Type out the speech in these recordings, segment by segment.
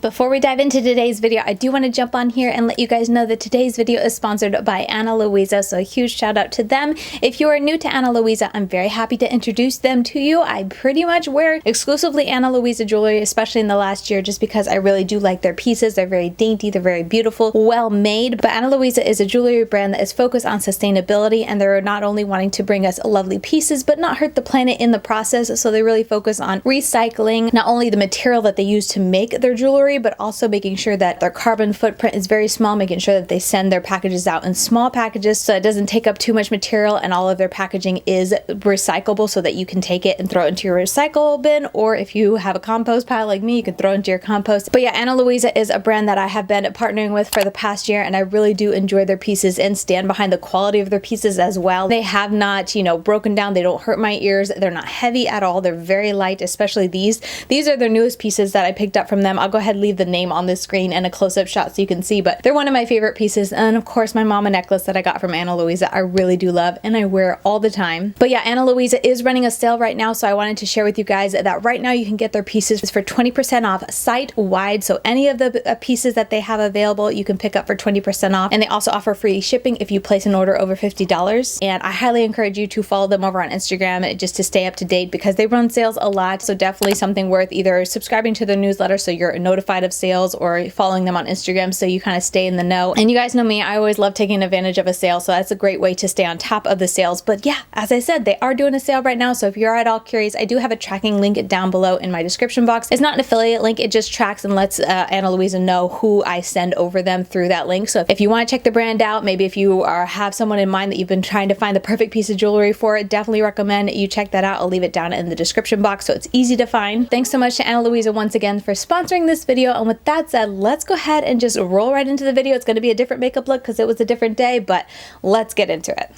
Before we dive into today's video, I do want to jump on here and let you guys know that today's video is sponsored by Ana Luisa, so a huge shout out to them. If you are new to Ana Luisa, I'm very happy to introduce them to you. I pretty much wear exclusively Ana Luisa jewelry, especially in the last year, just because I really do like their pieces. They're very dainty, they're very beautiful, well made. But Ana Luisa is a jewelry brand that is focused on sustainability, and they're not only wanting to bring us lovely pieces, but not hurt the planet in the process. So they really focus on recycling not only the material that they use to make their jewelry, but also making sure that their carbon footprint is very small, making sure that they send their packages out in small packages so it doesn't take up too much material, and all of their packaging is recyclable so that you can take it and throw it into your recycle bin, or if you have a compost pile like me, you can throw it into your compost. But yeah, Ana Luisa is a brand that I have been partnering with for the past year, and I really do enjoy their pieces and stand behind the quality of their pieces as well. They have not, broken down. They don't hurt my ears. They're not heavy at all. They're very light, especially these. These are their newest pieces that I picked up from them. I'll go ahead and leave the name on this screen and a close-up shot so you can see, but they're one of my favorite pieces. And of course, my mama necklace that I got from Ana Luisa, I really do love, and I wear all the time. But yeah, Ana Luisa is running a sale right now, so I wanted to share with you guys that right now you can get their pieces for 20% off site-wide. So any of the pieces that they have available, you can pick up for 20% off. And they also offer free shipping if you place an order over $50. And I highly encourage you to follow them over on Instagram just to stay up to date, because they run sales a lot. So definitely something worth either subscribing to their newsletter so you're notified of sales, or following them on Instagram so you kind of stay in the know. And you guys know me, I always love taking advantage of a sale, so that's a great way to stay on top of the sales. But yeah, as I said, they are doing a sale right now, so if you're at all curious, I do have a tracking link down below in my description box. It's not an affiliate link, it just tracks and lets Ana Luisa know who I send over them through that link. So if you want to check the brand out, maybe if you have someone in mind that you've been trying to find the perfect piece of jewelry for, definitely recommend you check that out. I'll leave it down in the description box so it's easy to find. Thanks so much to Ana Luisa once again for sponsoring this video, and with that said, let's go ahead and just roll right into the video. It's going to be a different makeup look because it was a different day, but let's get into it.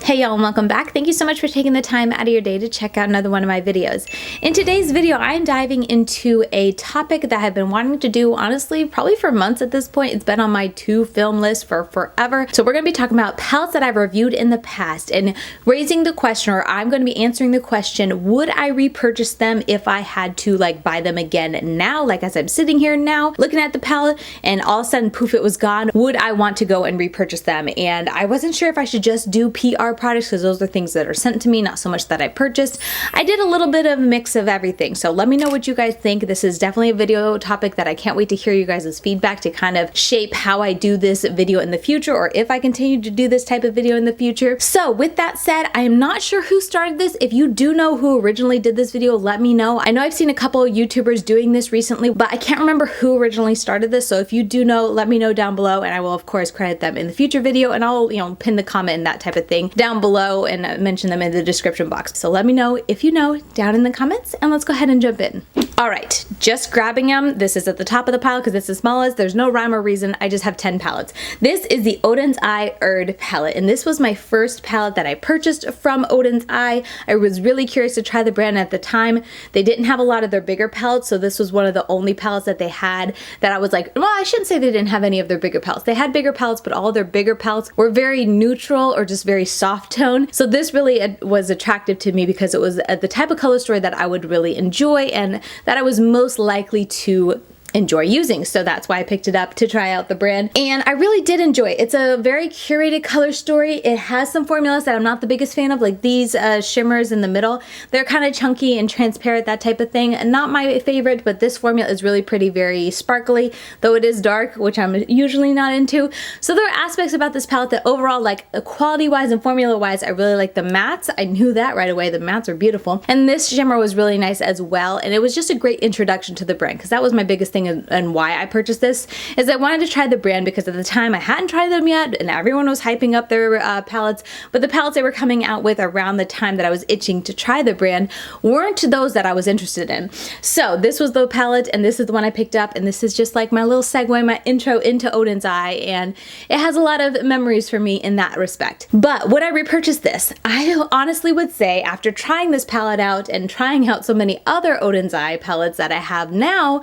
Hey y'all, and welcome back. Thank you so much for taking the time out of your day to check out another one of my videos. In today's video, I'm diving into a topic that I've been wanting to do, honestly, probably for months at this point. It's been on my to film list for forever. So we're going to be talking about palettes that I've reviewed in the past and raising the question, or I'm going to be answering the question, would I repurchase them if I had to buy them again now? Like as I'm sitting here now looking at the palette and all of a sudden poof, it was gone. Would I want to go and repurchase them? And I wasn't sure if I should just do PR products, because those are things that are sent to me, not so much that I purchased. I did a little bit of a mix of everything, so let me know what you guys think. This is definitely a video topic that I can't wait to hear you guys' feedback to kind of shape how I do this video in the future, or if I continue to do this type of video in the future. So with that said, I am not sure who started this. If you do know who originally did this video, let me know. I know I've seen a couple of YouTubers doing this recently, but I can't remember who originally started this. So if you do know, let me know down below, and I will of course credit them in the future video, and I'll pin the comment and that type of thing down below and mention them in the description box. So let me know if you know down in the comments, and let's go ahead and jump in. All right, just grabbing them. This is at the top of the pile because it's the smallest. There's no rhyme or reason. I just have 10 palettes. This is the Oden's Eye Erd palette, and this was my first palette that I purchased from Oden's Eye. I was really curious to try the brand at the time. They didn't have a lot of their bigger palettes, so this was one of the only palettes that they had that I was like, well, I shouldn't say they didn't have any of their bigger palettes. They had bigger palettes, but all of their bigger palettes were very neutral or just very soft tone. So this really was attractive to me because it was the type of color story that I would really enjoy and that I was most likely to enjoy using. So that's why I picked it up to try out the brand, and I really did enjoy it. It's a very curated color story. It has some formulas that I'm not the biggest fan of, like these shimmers in the middle. They're kind of chunky and transparent, that type of thing. Not my favorite, but this formula is really pretty, very sparkly, though it is dark, which I'm usually not into. So there are aspects about this palette that overall, like quality wise and formula wise, I really like the mattes. I knew that right away. The mattes are beautiful. And this shimmer was really nice as well. And it was just a great introduction to the brand, because that was my biggest thing and why I purchased this, is I wanted to try the brand because at the time I hadn't tried them yet and everyone was hyping up their palettes, but the palettes they were coming out with around the time that I was itching to try the brand weren't those that I was interested in. So this was the palette, and this is the one I picked up, and this is just like my little segue, my intro into Oden's Eye, and it has a lot of memories for me in that respect. But would I repurchase this? I honestly would say, after trying this palette out and trying out so many other Oden's Eye palettes that I have now,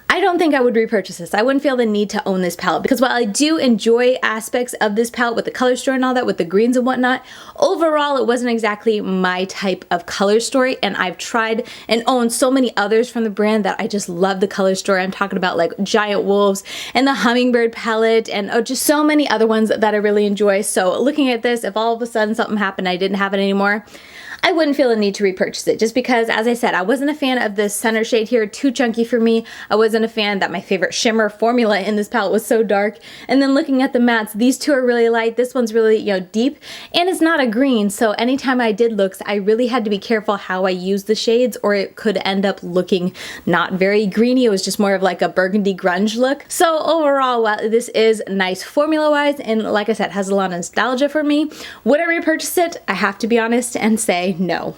I don't think I would repurchase this. I wouldn't feel the need to own this palette because while I do enjoy aspects of this palette with the color story and all that, with the greens and whatnot, overall it wasn't exactly my type of color story, and I've tried and owned so many others from the brand that I just love the color story. I'm talking about like Giant Wolves and the Hummingbird palette and just so many other ones that I really enjoy. So looking at this, if all of a sudden something happened, I didn't have it anymore, I wouldn't feel the need to repurchase it just because, as I said, I wasn't a fan of this center shade here, too chunky for me. I wasn't a fan that my favorite shimmer formula in this palette was so dark. And then looking at the mattes, these two are really light. This one's really, you know, deep, and it's not a green. So anytime I did looks, I really had to be careful how I use the shades, or it could end up looking not very greeny. It was just more of like a burgundy grunge look. So overall, while this is nice formula-wise, and like I said, has a lot of nostalgia for me, would I repurchase it? I have to be honest and say no.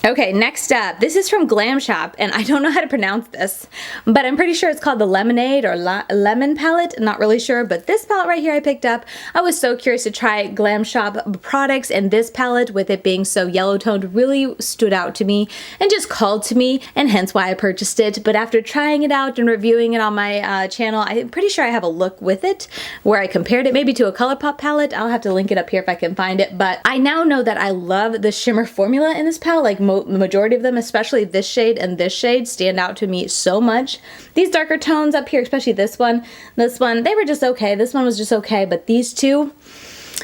Okay, next up, this is from Glam Shop, and I don't know how to pronounce this, but I'm pretty sure it's called the Lemonade or Lemon palette. Not really sure, but this palette right here I picked up. I was so curious to try Glam Shop products, and this palette, with it being so yellow toned, really stood out to me and just called to me, and hence why I purchased it. But after trying it out and reviewing it on my channel, I'm pretty sure I have a look with it where I compared it maybe to a ColourPop palette. I'll have to link it up here if I can find it, but I now know that I love the shimmer formula in this palette. Like the majority of them, especially this shade and this shade, stand out to me so much. These darker tones up here, especially this one, they were just okay. This one was just okay, but these two,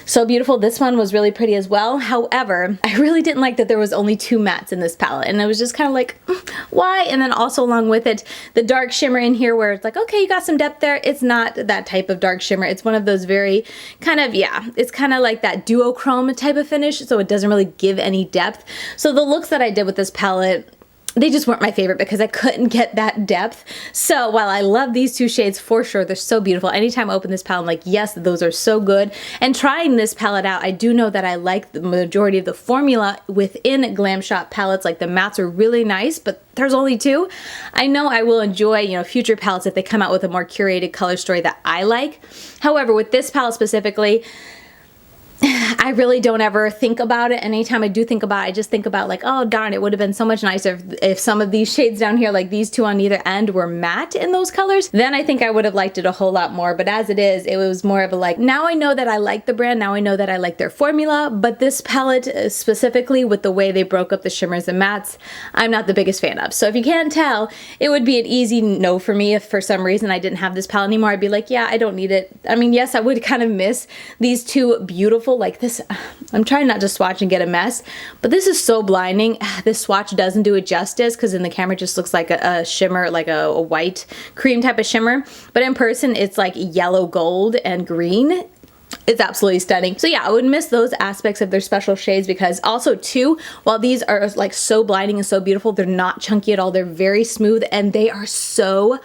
so beautiful. This one was really pretty as well. However, I really didn't like that there was only two mattes in this palette, and it was just kind of like, why? And then also along with it, the dark shimmer in here where it's like, okay, you got some depth there. It's not that type of dark shimmer. It's one of those very kind of, yeah, it's kind of like that duochrome type of finish, so it doesn't really give any depth. So the looks that I did with this palette, they just weren't my favorite because I couldn't get that depth. So while I love these two shades for sure, they're so beautiful. Anytime I open this palette, I'm like, yes, those are so good. And trying this palette out, I do know that I like the majority of the formula within Glam Shop palettes. Like the mattes are really nice, but there's only two. I know I will enjoy, you know, future palettes if they come out with a more curated color story that I like. However, with this palette specifically, I really don't ever think about it. Anytime I do think about it, I just think about like, oh darn, it would have been so much nicer if some of these shades down here, like these two on either end, were matte in those colors. Then I think I would have liked it a whole lot more. But as it is, it was more of a like, now I know that I like the brand, now I know that I like their formula, but this palette specifically with the way they broke up the shimmers and mattes, I'm not the biggest fan of. So if you can't tell, it would be an easy no for me if for some reason I didn't have this palette anymore. I'd be like, yeah, I don't need it. I mean, yes, I would kind of miss these two beautiful, like this, I'm trying not to swatch and get a mess, but this is so blinding. This swatch doesn't do it justice because in the camera it just looks like a shimmer, like a white cream type of shimmer, but in person it's like yellow gold and green. It's absolutely stunning. So yeah, I would miss those aspects of their special shades because also too, while these are like so blinding and so beautiful, they're not chunky at all. They're very smooth and they are so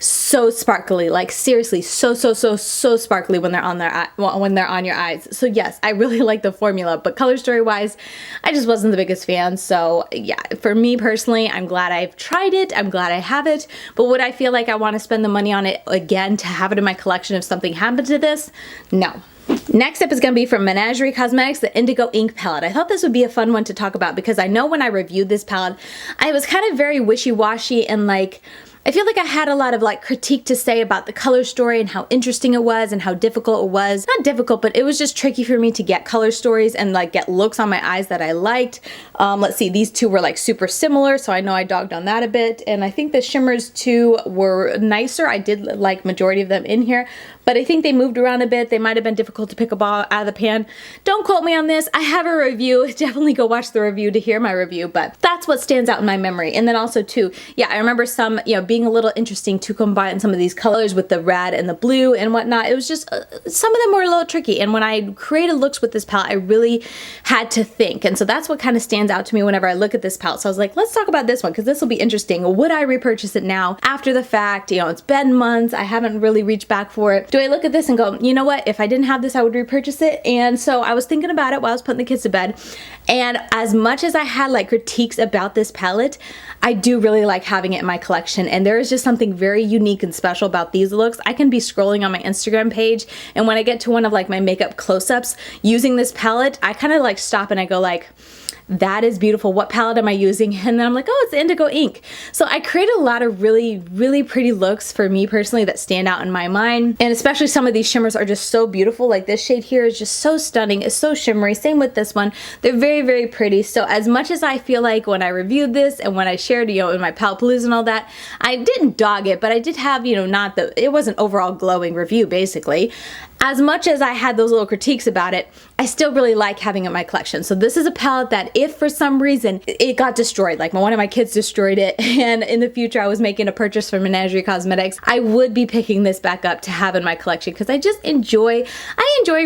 sparkly, like seriously, so sparkly when they're on your eyes. So yes, I really like the formula, but color story wise, I just wasn't the biggest fan. So yeah, for me personally, I'm glad I've tried it. I'm glad I have it, but would I feel like I want to spend the money on it again to have it in my collection if something happened to this? No. Next up is going to be from Menagerie Cosmetics, the Indigo Ink palette. I thought this would be a fun one to talk about because I know when I reviewed this palette, I was kind of very wishy-washy and like, I feel like I had a lot of like critique to say about the color story and how interesting it was and how difficult it was. Not difficult, but it was just tricky for me to get color stories and like get looks on my eyes that I liked. Let's see, these two were like super similar, so I know I dogged on that a bit. And I think the shimmers too were nicer. I did like majority of them in here, but I think they moved around a bit. They might have been difficult to pick up out of the pan. Don't quote me on this. I have a review. Definitely go watch the review to hear my review, but that's what stands out in my memory. And then also too, yeah, I remember some, you know, being a little interesting to combine some of these colors with the red and the blue and whatnot. It was just, some of them were a little tricky. And when I created looks with this palette, I really had to think. And so that's what kind of stands out to me whenever I look at this palette. So I was like, let's talk about this one because this will be interesting. Would I repurchase it now after the fact? You know, it's been months. I haven't really reached back for it. Do I look at this and go, you know what? If I didn't have this, I would repurchase it. And so I was thinking about it while I was putting the kids to bed. And as much as I had like critiques about this palette, I do really like having it in my collection. And there is just something very unique and special about these looks. I can be scrolling on my Instagram page, and when I get to one of like my makeup close-ups using this palette, I kind of like stop and I go like, that is beautiful. What palette am I using? And then I'm like, oh, it's Indigo ink. So I created a lot of really, really pretty looks for me personally that stand out in my mind. And especially some of these shimmers are just so beautiful. Like this shade here is just so stunning. It's so shimmery. Same with this one. They're very, very pretty. So as much as I feel like when I reviewed this and when I shared, you know, in my palette palooza and all that, I didn't dog it, but I did have, you know, it wasn't overall glowing review basically. As much as I had those little critiques about it, I still really like having it in my collection. So this is a palette that if for some reason it got destroyed, like one of my kids destroyed it, and in the future I was making a purchase for Menagerie Cosmetics, I would be picking this back up to have in my collection because I enjoy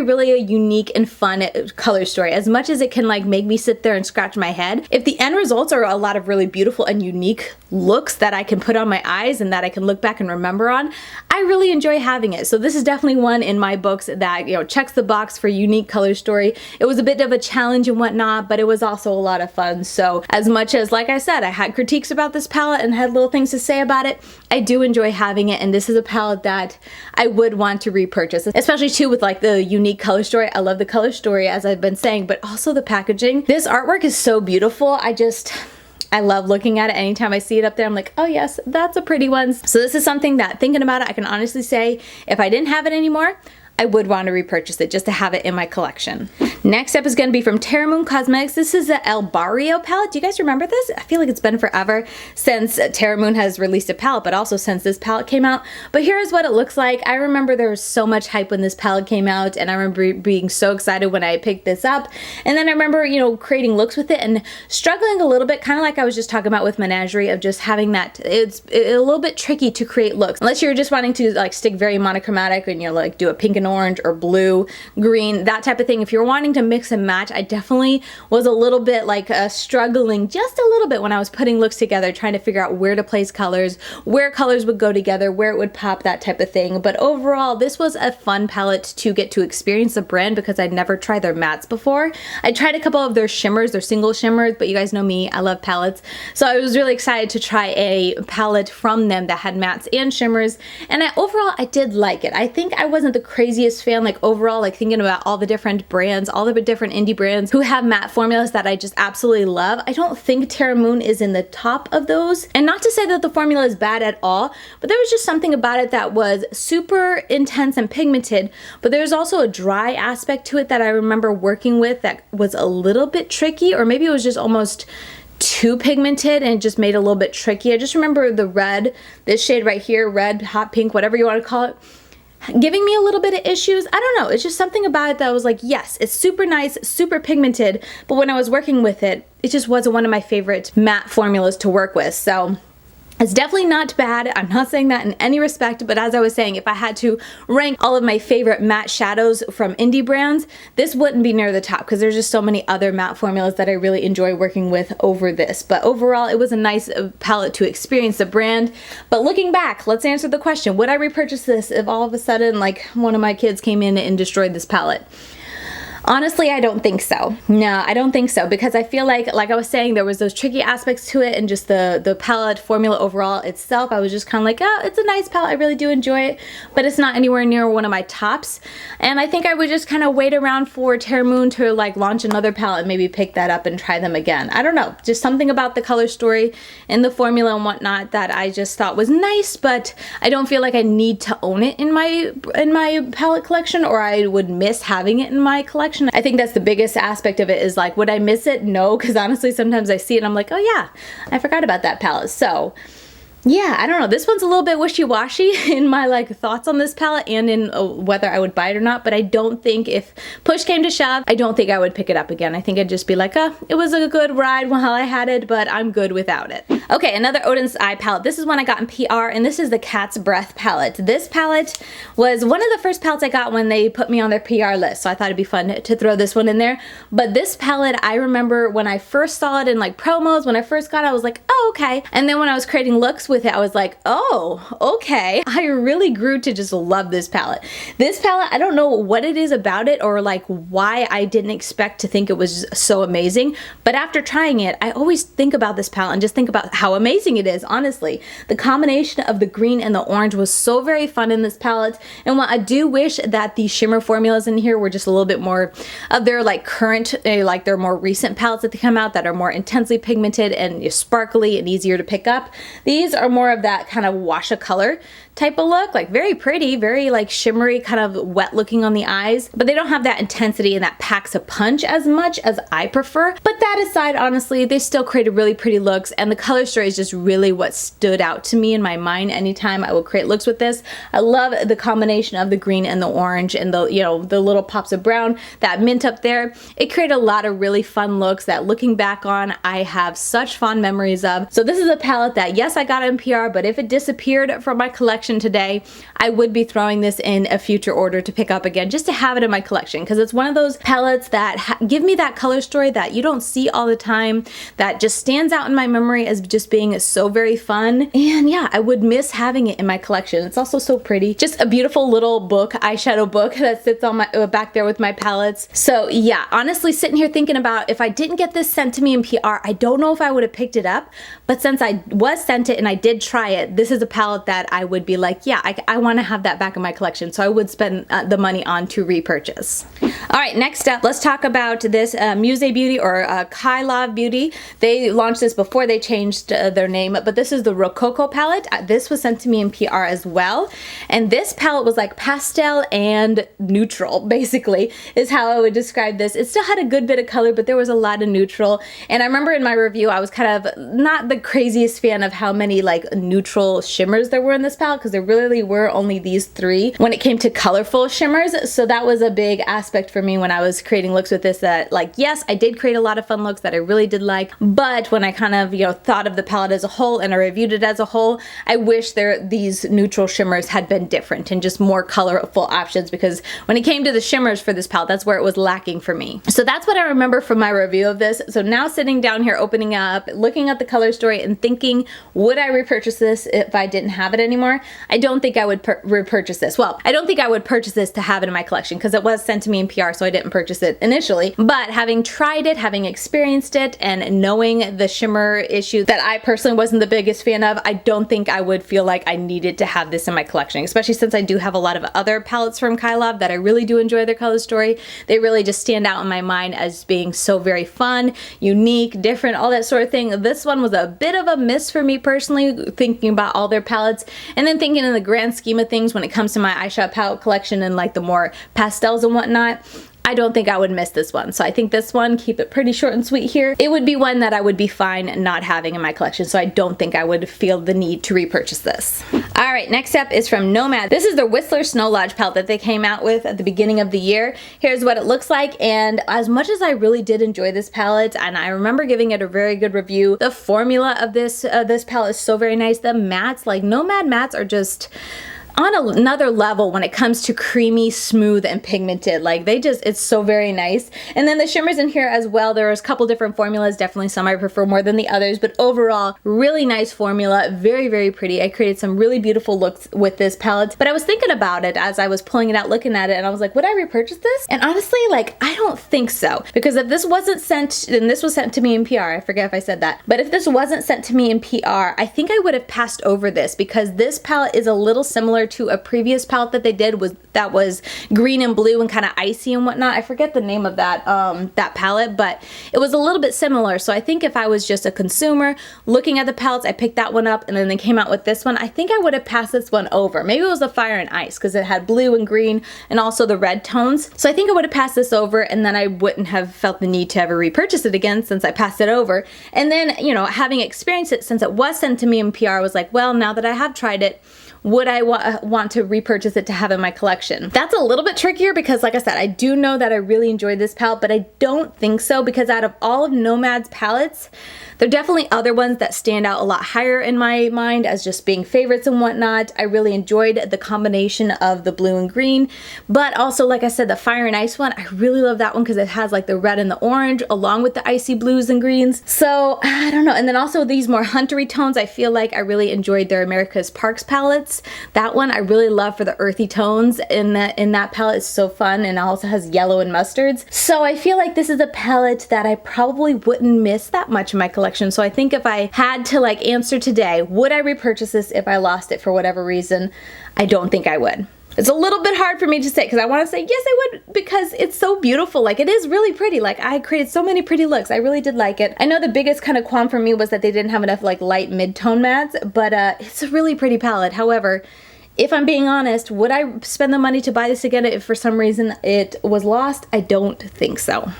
really a unique and fun color story. As much as it can like make me sit there and scratch my head, if the end results are a lot of really beautiful and unique looks that I can put on my eyes and that I can look back and remember on, I really enjoy having it. So this is definitely one in my books that, you know, checks the box for unique color story. It was a bit of a challenge and whatnot, but it was also a lot of fun. So as much as, like I said, I had critiques about this palette and had little things to say about it, I do enjoy having it, and this is a palette that I would want to repurchase, especially too with like the unique color story. I love the color story, as I've been saying, but also the packaging. This artwork is so beautiful. I love looking at it. Anytime I see it up there, I'm like, oh yes, that's a pretty one. So this is something that, thinking about it, I can honestly say if I didn't have it anymore, I would want to repurchase it just to have it in my collection. Next up is going to be from TerraMoon Cosmetics. This is the El Barrio palette. Do you guys remember this? I feel like it's been forever since TerraMoon has released a palette, but also since this palette came out. But here's what it looks like. I remember there was so much hype when this palette came out, and I remember being so excited when I picked this up. And then I remember, you know, creating looks with it and struggling a little bit, kind of like I was just talking about with Menagerie, of just having that, it's a little bit tricky to create looks. Unless you're just wanting to like stick very monochromatic and, you know, like do a pink and orange or blue, green, that type of thing. If you're wanting to mix and match, I definitely was a little bit like struggling just a little bit when I was putting looks together, trying to figure out where to place colors, where colors would go together, where it would pop, that type of thing. But overall, this was a fun palette to get to experience the brand because I'd never tried their mattes before. I tried a couple of their shimmers, their single shimmers, but you guys know me, I love palettes. So I was really excited to try a palette from them that had mattes and shimmers, and overall I did like it. I think I wasn't the craziest fan, like overall, like thinking about all the different brands, all the different indie brands who have matte formulas that I just absolutely love. I don't think TerraMoon is in the top of those. And not to say that the formula is bad at all, but there was just something about it that was super intense and pigmented, but there's also a dry aspect to it that I remember working with that was a little bit tricky, or maybe it was just almost too pigmented and it just made it a little bit tricky. I just remember the red, this shade right here, red, hot pink, whatever you want to call it, giving me a little bit of issues. I don't know, it's just something about it that was like, yes, it's super nice, super pigmented, but when I was working with it, it just wasn't one of my favorite matte formulas to work with. So it's definitely not bad. I'm not saying that in any respect, but as I was saying, if I had to rank all of my favorite matte shadows from indie brands, this wouldn't be near the top because there's just so many other matte formulas that I really enjoy working with over this. But overall, it was a nice palette to experience the brand. But looking back, let's answer the question, would I repurchase this if all of a sudden like one of my kids came in and destroyed this palette? Honestly, I don't think so. No, I don't think so, because I feel like I was saying, there was those tricky aspects to it, and just the palette formula overall itself, I was just kind of like, oh, it's a nice palette, I really do enjoy it, but it's not anywhere near one of my tops. And I think I would just kind of wait around for TerraMoon to like launch another palette and maybe pick that up and try them again. I don't know, just something about the color story and the formula and whatnot that I just thought was nice, but I don't feel like I need to own it in my palette collection, or I would miss having it in my collection. I think that's the biggest aspect of it, is like, would I miss it? No, because honestly sometimes I see it and I'm like, oh yeah, I forgot about that palette. So yeah, I don't know. This one's a little bit wishy-washy in my like thoughts on this palette and in whether I would buy it or not, but I don't think, if push came to shove, I don't think I would pick it up again. I think I'd just be like, oh, it was a good ride while I had it, but I'm good without it. Okay, another Oden's eye palette. This is one I got in PR, and this is the Cat's Breath palette. This palette was one of the first palettes I got when they put me on their PR list, so I thought it'd be fun to throw this one in there. But this palette, I remember when I first saw it in like promos, when I first got it, I was like, oh, okay. And then when I was creating looks with it, I was like, oh, okay. I really grew to just love this palette. This palette, I don't know what it is about it, or like why I didn't expect to think it was so amazing, but after trying it, I always think about this palette and just think about how amazing it is, honestly. The combination of the green and the orange was so very fun in this palette. And while I do wish that the shimmer formulas in here were just a little bit more of their like current, like their more recent palettes that they come out that are more intensely pigmented and sparkly and easier to pick up, these are more of that kind of wash of color type of look, like very pretty, very like shimmery, kind of wet looking on the eyes, but they don't have that intensity and that packs a punch as much as I prefer. But that aside, honestly, they still created really pretty looks, and the color story is just really what stood out to me in my mind anytime I would create looks with this. I love the combination of the green and the orange and the, you know, the little pops of brown, that mint up there. It created a lot of really fun looks that looking back on, I have such fond memories of. So this is a palette that, yes, I got in PR, but if it disappeared from my collection today, I would be throwing this in a future order to pick up again, just to have it in my collection, because it's one of those palettes that give me that color story that you don't see all the time, that just stands out in my memory as just being so very fun. And yeah, I would miss having it in my collection. It's also so pretty. Just a beautiful little book, eyeshadow book that sits on my back there with my palettes. So yeah, honestly, sitting here thinking about if I didn't get this sent to me in PR, I don't know if I would have picked it up, but since I was sent it and I did try it, this is a palette that I would be like, yeah, I want to have that back in my collection, so I would spend the money on to repurchase. All right, next up, let's talk about this Muse Beauty or Kailav Beauty. They launched this before they changed their name, but this is the Rococo palette. This was sent to me in PR as well, and this palette was like pastel and neutral, basically, is how I would describe this. It still had a good bit of color, but there was a lot of neutral, and I remember in my review, I was kind of not the craziest fan of how many like neutral shimmers there were in this palette, because there really were only these three when it came to colorful shimmers. So that was a big aspect for me when I was creating looks with this, that like, yes, I did create a lot of fun looks that I really did like, but when I kind of, you know, thought of the palette as a whole and I reviewed it as a whole, I wish these neutral shimmers had been different and just more colorful options, because when it came to the shimmers for this palette, that's where it was lacking for me. So that's what I remember from my review of this. So now sitting down here, opening up, looking at the color story and thinking, would I repurchase this if I didn't have it anymore? I don't think I would repurchase this. Well, I don't think I would purchase this to have it in my collection, because it was sent to me in PR, so I didn't purchase it initially. But having tried it, having experienced it, and knowing the shimmer issue that I personally wasn't the biggest fan of, I don't think I would feel like I needed to have this in my collection, especially since I do have a lot of other palettes from Kailav that I really do enjoy their color story. They really just stand out in my mind as being so very fun, unique, different, all that sort of thing. This one was a bit of a miss for me personally, thinking about all their palettes, and then thinking in the grand scheme of things when it comes to my eyeshadow palette collection and like the more pastels and whatnot, I don't think I would miss this one. So I think this one, keep it pretty short and sweet here. It would be one that I would be fine not having in my collection, so I don't think I would feel the need to repurchase this. All right, next up is from Nomad. This is the Whistler Snow Lodge palette that they came out with at the beginning of the year. Here's what it looks like, and as much as I really did enjoy this palette, and I remember giving it a very good review, the formula of this palette is so very nice. The mattes, like Nomad mattes, are just on another level when it comes to creamy, smooth, and pigmented. Like it's so very nice. And then the shimmers in here as well, there's a couple different formulas, definitely some I prefer more than the others, but overall, really nice formula, very, very pretty. I created some really beautiful looks with this palette, but I was thinking about it as I was pulling it out, looking at it, and I was like, would I repurchase this? And honestly, like, I don't think so, because if this wasn't sent, and this was sent to me in PR, I forget if I said that, but if this wasn't sent to me in PR, I think I would have passed over this, because this palette is a little similar to a previous palette that they did that was green and blue and kind of icy and whatnot. I forget the name of that that palette, but it was a little bit similar. So I think if I was just a consumer looking at the palettes, I picked that one up and then they came out with this one, I think I would have passed this one over. Maybe it was the Fire and Ice because it had blue and green and also the red tones. So I think I would have passed this over, and then I wouldn't have felt the need to ever repurchase it again since I passed it over. And then, you know, having experienced it since it was sent to me in PR, I was like, well, now that I have tried it, would I want to repurchase it to have in my collection? That's a little bit trickier because, like I said, I do know that I really enjoyed this palette, but I don't think so, because out of all of Nomad's palettes, there are definitely other ones that stand out a lot higher in my mind as just being favorites and whatnot. I really enjoyed the combination of the blue and green, but also, like I said, the Fire and Ice one, I really love that one because it has like the red and the orange along with the icy blues and greens. So I don't know. And then also these more huntery tones, I feel like I really enjoyed their America's Parks palettes. Fetes. That one I really love for the earthy tones in that palette. It's so fun, and it also has yellow and mustards. So I feel like this is a palette that I probably wouldn't miss that much in my collection. So I think if I had to like answer today, would I repurchase this if I lost it for whatever reason? I don't think I would. It's a little bit hard for me to say because I want to say yes I would because it's so beautiful. Like, it is really pretty. Like, I created so many pretty looks. I really did like it. I know the biggest kind of qualm for me was that they didn't have enough like light mid-tone mattes, but it's a really pretty palette. However, if I'm being honest, would I spend the money to buy this again if for some reason it was lost? I don't think so.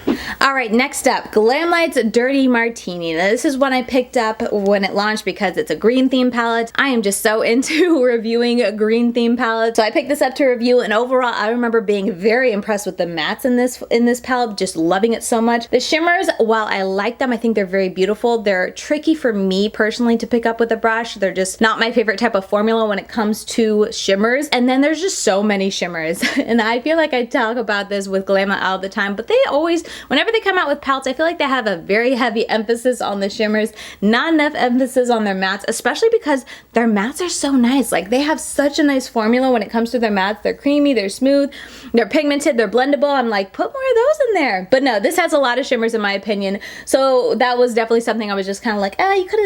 All right, next up, GlamLite's Dirty Martini. Now, this is one I picked up when it launched because it's a green theme palette. I am just so into reviewing a green theme palette. So I picked this up to review, and overall, I remember being very impressed with the mattes in this palette, just loving it so much. The shimmers, while I like them, I think they're very beautiful. They're tricky for me personally to pick up with a brush. They're just not my favorite type of formula when it comes to shimmers, and then there's just so many shimmers. And I feel like I talk about this with GlamLite all the time, but they always, whenever they come out with palettes, I feel like they have a very heavy emphasis on the shimmers, not enough emphasis on their mattes, especially because their mattes are so nice. Like, they have such a nice formula when it comes to their mattes. They're creamy, they're smooth, they're pigmented, they're blendable. I'm like, put more of those in there. But no, this has a lot of shimmers in my opinion. So that was definitely something I was just kind of like, you could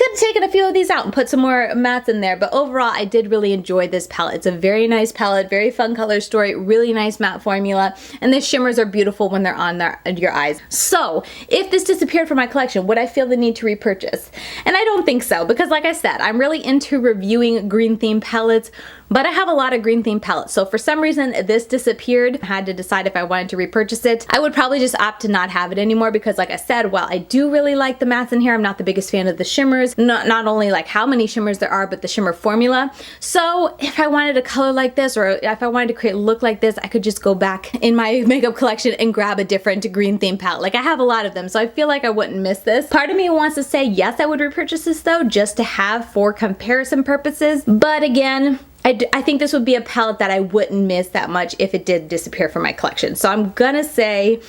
have taken a few of these out and put some more mattes in there. But overall, I did really enjoy this palette. It's a very nice palette, very fun color story, really nice matte formula, and the shimmers are beautiful when they're on your eyes. So if this disappeared from my collection, would I feel the need to repurchase? And I don't think so, because like I said, I'm really into reviewing green theme palettes, but I have a lot of green theme palettes. So for some reason this disappeared, I had to decide if I wanted to repurchase it. I would probably just opt to not have it anymore because, like I said, while I do really like the mattes in here, I'm not the biggest fan of the shimmers. Not only like how many shimmers there are, but the shimmer formula. So if I wanted a color like this, or if I wanted to create a look like this, I could just go back in my makeup collection and grab a different green theme palette. Like, I have a lot of them, so I feel like I wouldn't miss this. Part of me wants to say yes, I would repurchase this though, just to have for comparison purposes. But again, I think this would be a palette that I wouldn't miss that much if it did disappear from my collection. So I'm gonna say,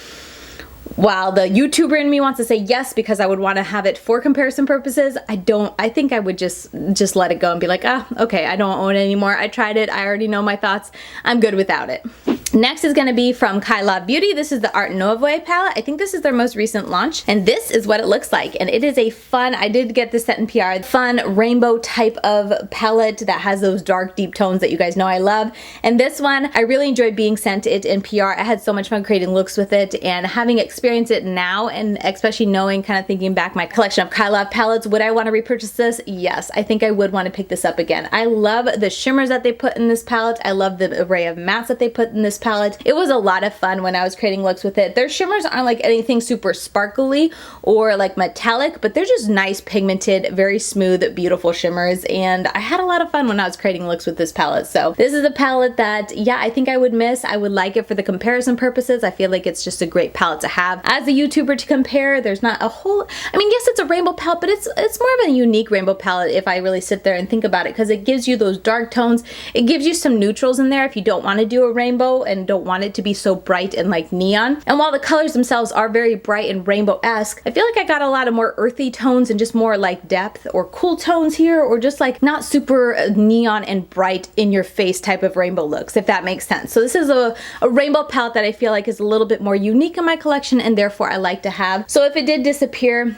while the YouTuber in me wants to say yes because I would want to have it for comparison purposes, I think I would just let it go and be like, okay, I don't own it anymore. I tried it. I already know my thoughts. I'm good without it. Next is going to be from Kailav Beauty. This is the Art Nouveau palette. I think this is their most recent launch, and this is what it looks like. And it is a fun, I did get this set in PR, fun rainbow type of palette that has those dark, deep tones that you guys know I love. And this one, I really enjoyed being sent it in PR. I had so much fun creating looks with it, and having experienced it now, and especially knowing, kind of thinking back my collection of Kailav palettes, would I want to repurchase this? Yes, I think I would want to pick this up again. I love the shimmers that they put in this palette. I love the array of mattes that they put in this palette. It was a lot of fun when I was creating looks with it. Their shimmers aren't like anything super sparkly or like metallic, but they're just nice, pigmented, very smooth, beautiful shimmers, and I had a lot of fun when I was creating looks with this palette. So this is a palette that, yeah, I think I would miss. I would like it for the comparison purposes. I feel like it's just a great palette to have as a YouTuber to compare. There's not a whole, I mean, yes, it's a rainbow palette, but it's more of a unique rainbow palette if I really sit there and think about it, because it gives you those dark tones. It gives you some neutrals in there if you don't want to do a rainbow and don't want it to be so bright and like neon. And while the colors themselves are very bright and rainbow-esque, I feel like I got a lot of more earthy tones and just more like depth or cool tones here, or just like not super neon and bright in your face type of rainbow looks, if that makes sense. So this is a rainbow palette that I feel like is a little bit more unique in my collection, and therefore I like to have. So if it did disappear,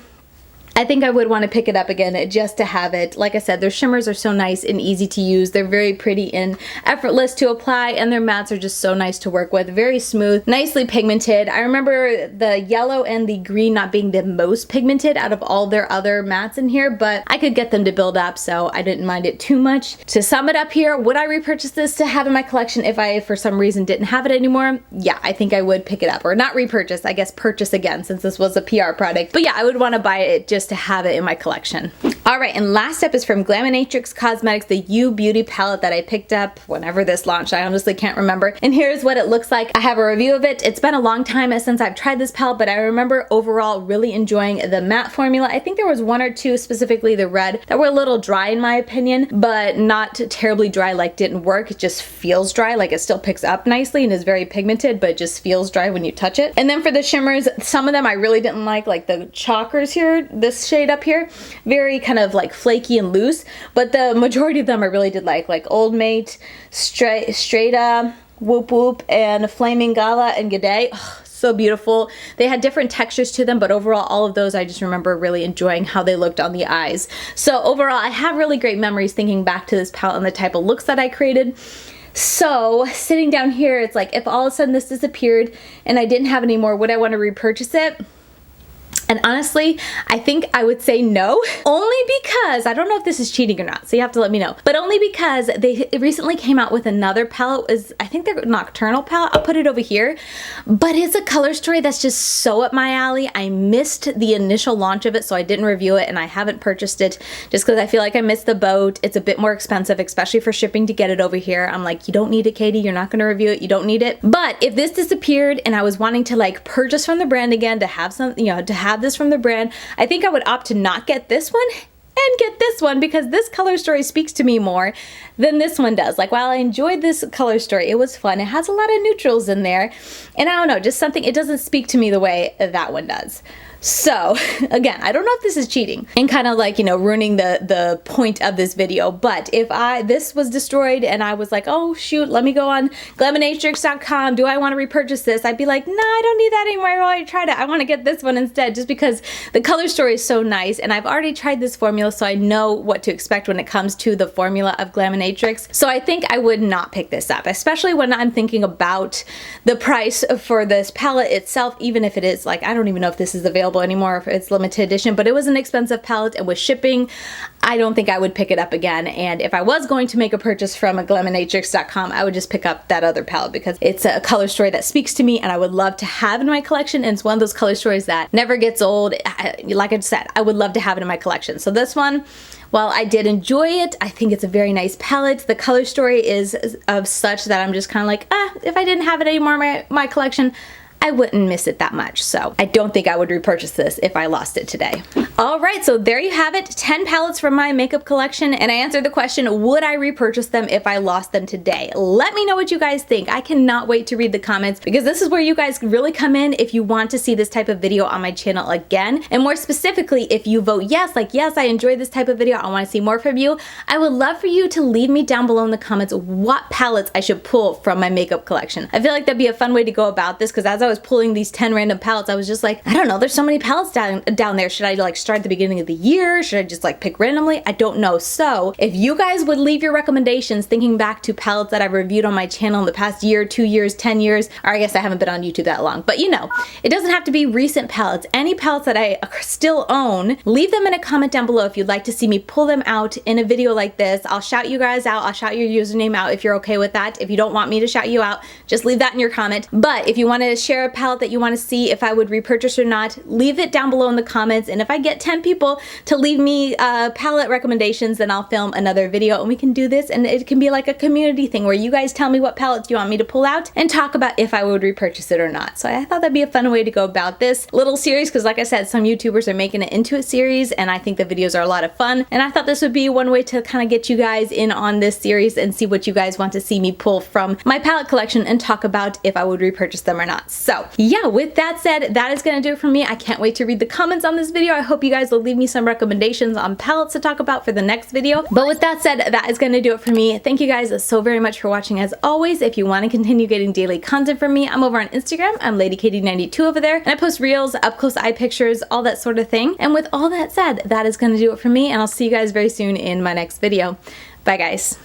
I think I would want to pick it up again just to have it. Like I said, their shimmers are so nice and easy to use. They're very pretty and effortless to apply, and their mattes are just so nice to work with. Very smooth, nicely pigmented. I remember the yellow and the green not being the most pigmented out of all their other mattes in here, but I could get them to build up, so I didn't mind it too much. To sum it up here, would I repurchase this to have in my collection if I, for some reason, didn't have it anymore? Yeah, I think I would pick it up. Or not repurchase, I guess purchase again, since this was a PR product. But yeah, I would want to buy it just to have it in my collection. Alright, and last up is from Glaminatrix Cosmetics, the You Beauty palette that I picked up whenever this launched. I honestly can't remember. And here's what it looks like. I have a review of it. It's been a long time since I've tried this palette, but I remember overall really enjoying the matte formula. I think there was one or two, specifically the red, that were a little dry in my opinion, but not terribly dry, like didn't work. It just feels dry, like it still picks up nicely and is very pigmented, but it just feels dry when you touch it. And then for the shimmers, some of them I really didn't like the chalkers here, this shade up here, very kind kind of like flaky and loose, but the majority of them I really did like Old Mate, Strata, Whoop Whoop, and Flaming Gala and G'day. Oh, so beautiful. They had different textures to them, but overall all of those I just remember really enjoying how they looked on the eyes. So overall I have really great memories thinking back to this palette and the type of looks that I created. So sitting down here, it's like if all of a sudden this disappeared and I didn't have any more, would I want to repurchase it? And honestly, I think I would say no, only because, I don't know if this is cheating or not, so you have to let me know, but only because they recently came out with another palette, I think their Nocturnal palette, I'll put it over here, but it's a color story that's just so up my alley. I missed the initial launch of it, so I didn't review it, and I haven't purchased it just because I feel like I missed the boat. It's a bit more expensive, especially for shipping to get it over here. I'm like, you don't need it, Katie, you're not gonna review it, you don't need it. But if this disappeared and I was wanting to like purchase from the brand again, to have some, you know, to have this from the brand, I think I would opt to not get this one and get this one, because this color story speaks to me more than this one does. Like, while I enjoyed this color story, it was fun, it has a lot of neutrals in there, and I don't know, just something, it doesn't speak to me the way that one does. So again, I don't know if this is cheating and kind of like, you know, ruining the point of this video, but if this was destroyed and I was like, oh shoot, let me go on Glaminatrix.com, do I want to repurchase this? I'd be like, no, I don't need that anymore, I already tried it, I want to get this one instead, just because the color story is so nice, and I've already tried this formula, so I know what to expect when it comes to the formula of Glaminatrix. So I think I would not pick this up, especially when I'm thinking about the price for this palette itself, even if it is like, I don't even know if this is available anymore, if it's limited edition, but it was an expensive palette, and with shipping, I don't think I would pick it up again. And if I was going to make a purchase from a Glaminatrix.com, I would just pick up that other palette, because it's a color story that speaks to me and I would love to have in my collection, and it's one of those color stories that never gets old. Like I said, I would love to have it in my collection. So this one, while I did enjoy it, I think it's a very nice palette. The color story is of such that I'm just kind of like, if I didn't have it anymore in my collection, I wouldn't miss it that much. So I don't think I would repurchase this if I lost it today. All right, so there you have it, 10 palettes from my makeup collection, and I answered the question, would I repurchase them if I lost them today? Let me know what you guys think. I cannot wait to read the comments, because this is where you guys really come in if you want to see this type of video on my channel again, and more specifically, if you vote yes, like yes, I enjoyed this type of video, I want to see more from you, I would love for you to leave me down below in the comments what palettes I should pull from my makeup collection. I feel like that'd be a fun way to go about this, because as I was pulling these 10 random palettes, I was just like, I don't know, there's so many palettes down there. Should I like start at the beginning of the year? Should I just like pick randomly? I don't know. So if you guys would leave your recommendations thinking back to palettes that I've reviewed on my channel in the past year, 2 years, 10 years, or I guess I haven't been on YouTube that long, but you know, it doesn't have to be recent palettes. Any palettes that I still own, leave them in a comment down below if you'd like to see me pull them out in a video like this. I'll shout you guys out. I'll shout your username out if you're okay with that. If you don't want me to shout you out, just leave that in your comment. But if you want to share a palette that you want to see if I would repurchase or not, leave it down below in the comments, and if I get 10 people to leave me palette recommendations, then I'll film another video and we can do this, and it can be like a community thing where you guys tell me what palettes you want me to pull out and talk about if I would repurchase it or not. So I thought that'd be a fun way to go about this little series, because like I said, some YouTubers are making it into a series and I think the videos are a lot of fun, and I thought this would be one way to kind of get you guys in on this series and see what you guys want to see me pull from my palette collection and talk about if I would repurchase them or not. So yeah, with that said, that is going to do it for me. I can't wait to read the comments on this video. I hope you guys will leave me some recommendations on palettes to talk about for the next video. But with that said, that is going to do it for me. Thank you guys so very much for watching. As always, if you want to continue getting daily content from me, I'm over on Instagram. I'm LadyKatie92 over there, and I post reels, up close eye pictures, all that sort of thing. And with all that said, that is going to do it for me, and I'll see you guys very soon in my next video. Bye guys.